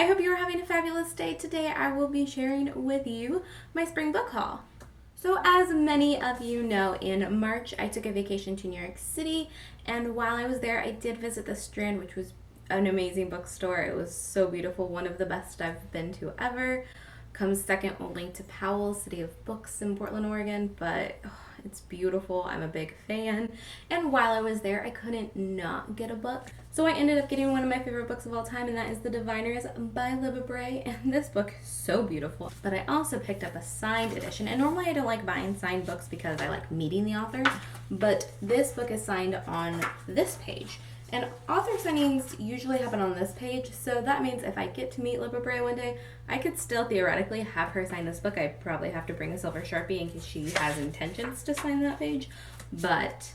I hope you're having a fabulous day. Today I will be sharing with you my spring book haul. So as many of you know, in March I took a vacation to New York City, and while I was there I did visit the Strand, which was an amazing bookstore. It was so beautiful, one of the best I've been to ever. Comes second only to Powell's City of Books in Portland, Oregon, but it's beautiful. I'm a big fan. And while I was there, I couldn't not get a book. So I ended up getting one of my favorite books of all time, and that is The Diviners by Libba Bray. And this book is so beautiful. But I also picked up a signed edition. And normally I don't like buying signed books because I like meeting the authors. But this book is signed on this page. And author signings usually happen on this page, so that means if I get to meet Libba Bray one day, I could still theoretically have her sign this book. I probably have to bring a silver Sharpie in case she has intentions to sign that page, but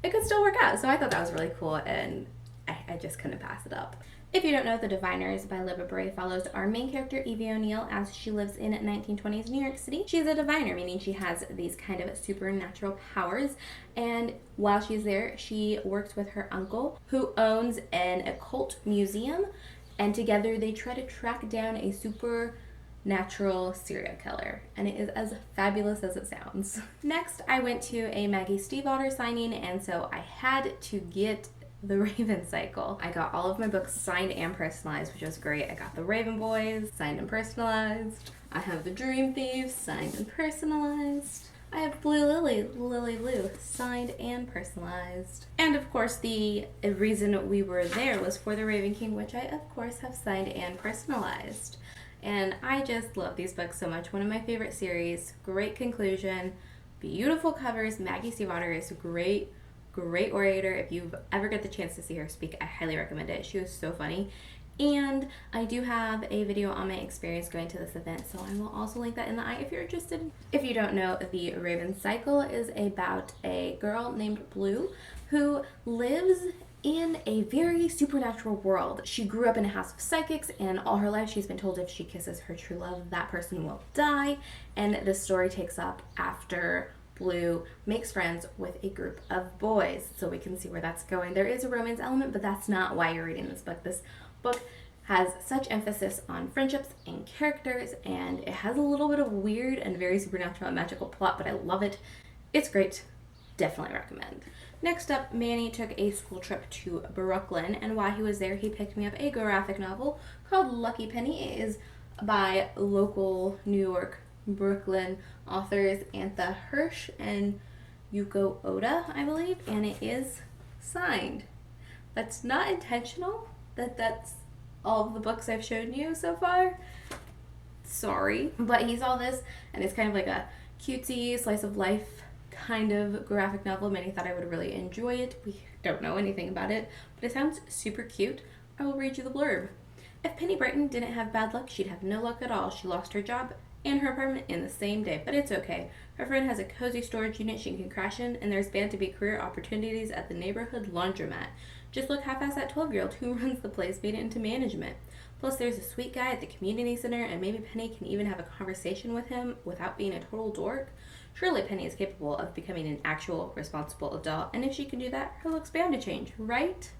it could still work out. So I thought that was really cool, and I just couldn't pass it up. If you don't know, The Diviners by Libba Bray follows our main character, Evie O'Neill, as she lives in 1920s New York City. She's a diviner, meaning she has these kind of supernatural powers, and while she's there, she works with her uncle, who owns an occult museum, and together they try to track down a supernatural serial killer, and it is as fabulous as it sounds. Next, I went to a Maggie Stiefvater signing, and so I had to get The Raven Cycle. I got all of my books signed and personalized, which was great. I got The Raven Boys signed and personalized. I have The Dream Thieves signed and personalized. I have Blue Lily, Lily Blue, signed and personalized. And of course, the reason we were there was for The Raven King, which I of course have signed and personalized. And I just love these books so much. One of my favorite series, great conclusion, beautiful covers. Maggie Stiefvater is great orator. If you've ever get the chance to see her speak, I highly recommend it. She was so funny. And I do have a video on my experience going to this event, so I will also link that in the eye if you're interested. If you don't know, The Raven Cycle is about a girl named Blue who lives in a very supernatural world. She grew up in a house of psychics, and all her life she's been told if she kisses her true love, that person will die. And the story takes up after Blue makes friends with a group of boys, so we can see where that's going. There is a romance element, but that's not why you're reading this book. This book has such emphasis on friendships and characters, and it has a little bit of weird and very supernatural and magical plot, but I love it. It's great. Definitely recommend. Next up, Manny took a school trip to Brooklyn, and while he was there, he picked me up a graphic novel called Lucky Penny. It is by local New York, Brooklyn authors Antha Hirsch and Yuko Oda, I believe, and it is signed. That's not intentional. That's all of the books I've shown you so far. Sorry. But he's all this, and it's kind of like a cutesy slice of life kind of graphic novel. Many thought I would really enjoy it. We don't know anything about it, but it sounds super cute. I will read you the blurb. If Penny Brighton didn't have bad luck, she'd have no luck at all. She lost her job and her apartment in the same day, but it's okay. Her friend has a cozy storage unit she can crash in, and there's bound to be career opportunities at the neighborhood laundromat. Just look half-ass that 12-year-old who runs the place made it into management. Plus, there's a sweet guy at the community center, and maybe Penny can even have a conversation with him without being a total dork. Surely Penny is capable of becoming an actual, responsible adult, and if she can do that, her look's bound to change, right?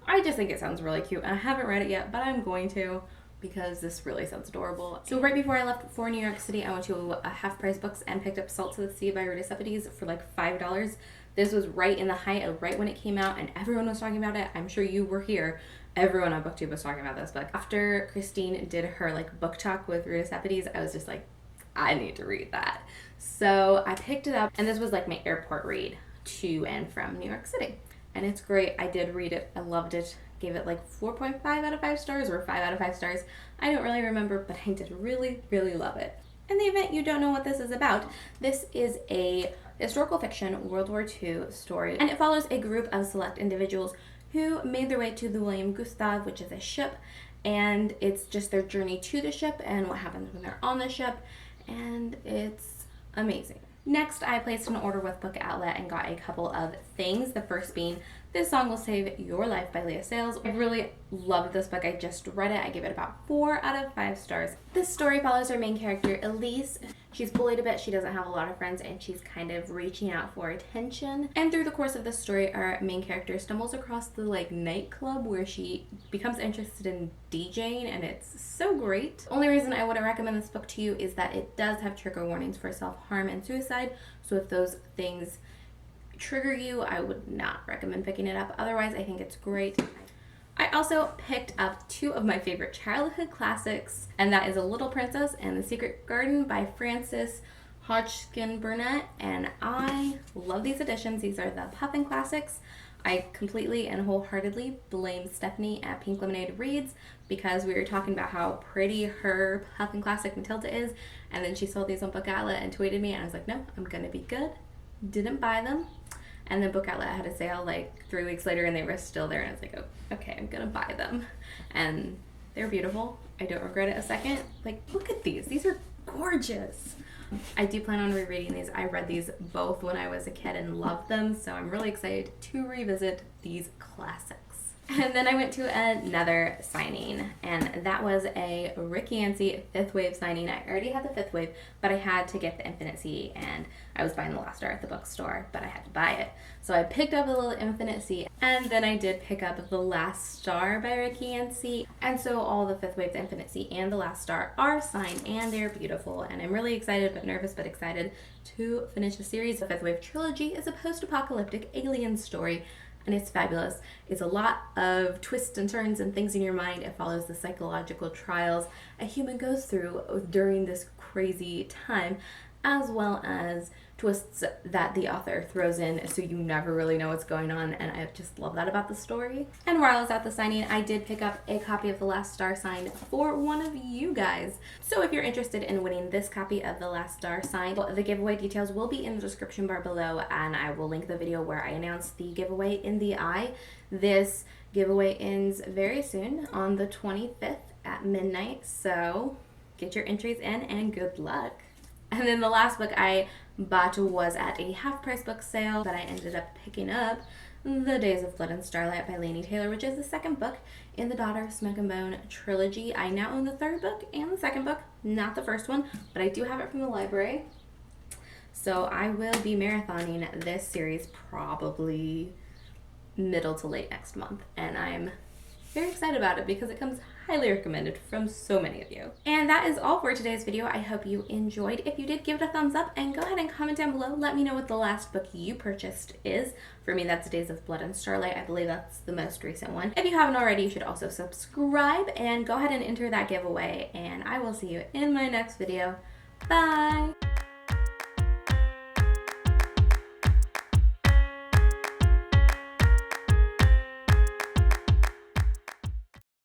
I just think it sounds really cute. I haven't read it yet, but I'm going to, because this really sounds adorable. So right before I left for New York City, I went to a Half Price Books and picked up Salt to the Sea by Rita Sepetys for like $5. This was right in the height of right when it came out, and everyone was talking about it. I'm sure you were here. Everyone on BookTube was talking about this book. After Christine did her like book talk with Rita Sepetys, I was just like, I need to read that. So I picked it up, and this was like my airport read to and from New York City. And it's great. I did read it. I loved it. Gave it like 4.5 out of 5 stars or 5 out of 5 stars. I don't really remember, but I did really, really love it. In the event you don't know what this is about, this is a historical fiction World War II story, and it follows a group of select individuals who made their way to the William Gustav, which is a ship, and it's just their journey to the ship and what happens when they're on the ship, and it's amazing. Next, I placed an order with Book Outlet and got a couple of things. The first being This Song Will Save Your Life by Leah Sales. I really loved this book. I just read it. I gave it about 4 out of 5 stars. This story follows our main character, Elise, She's bullied a bit, she doesn't have a lot of friends, and she's kind of reaching out for attention. And through the course of the story, our main character stumbles across the nightclub where she becomes interested in DJing, and it's so great. The only reason I wouldn't recommend this book to you is that it does have trigger warnings for self-harm and suicide, so if those things trigger you, I would not recommend picking it up. Otherwise, I think it's great. I also picked up two of my favorite childhood classics, and that is A Little Princess and The Secret Garden by Frances Hodgkin Burnett, and I love these editions. These are the Puffin Classics. I completely and wholeheartedly blame Stephanie at Pink Lemonade Reads because we were talking about how pretty her Puffin Classic Matilda is, and then she sold these on Book Outlet and tweeted me, and I was like, no, I'm gonna be good. Didn't buy them. And then Book Outlet had a sale 3 weeks later and they were still there, and I was like, oh, okay, I'm gonna buy them. And they're beautiful. I don't regret it a second. Look at these. These are gorgeous. I do plan on rereading these. I read these both when I was a kid and loved them, so I'm really excited to revisit these classics. And then I went to another signing, and that was a Rick Yancey 5th Wave signing. I already had the 5th Wave, but I had to get the Infinite Sea, and I was buying The Last Star at the bookstore, but I had to buy it. So I picked up a little Infinite Sea, and then I did pick up The Last Star by Rick Yancey. And so all the 5th Wave, the Infinite Sea, and The Last Star are signed, and they're beautiful, and I'm really excited, but nervous, but excited to finish the series. The 5th Wave trilogy is a post-apocalyptic alien story, and it's fabulous. It's a lot of twists and turns and things in your mind. It follows the psychological trials a human goes through during this crazy time, as well as twists that the author throws in so you never really know what's going on, and I just love that about the story. And while I was at the signing, I did pick up a copy of The Last Star signed for one of you guys. So if you're interested in winning this copy of The Last Star signed, the giveaway details will be in the description bar below, and I will link the video where I announced the giveaway in the eye. This giveaway ends very soon on the 25th at midnight, so get your entries in and good luck. And then the last book I bought was at a half-price book sale that I ended up picking up, The Days of Blood and Starlight by Laini Taylor, which is the second book in the Daughter of Smoke and Bone trilogy. I now own the third book and the second book, not the first one, but I do have it from the library. So I will be marathoning this series probably middle to late next month, and I'm very excited about it because it comes highly recommended from so many of you. And that is all for today's video. I hope you enjoyed. If you did, give it a thumbs up and go ahead and comment down below. Let me know what the last book you purchased is. For me, that's Days of Blood and Starlight. I believe that's the most recent one. If you haven't already, you should also subscribe and go ahead and enter that giveaway, and I will see you in my next video. Bye!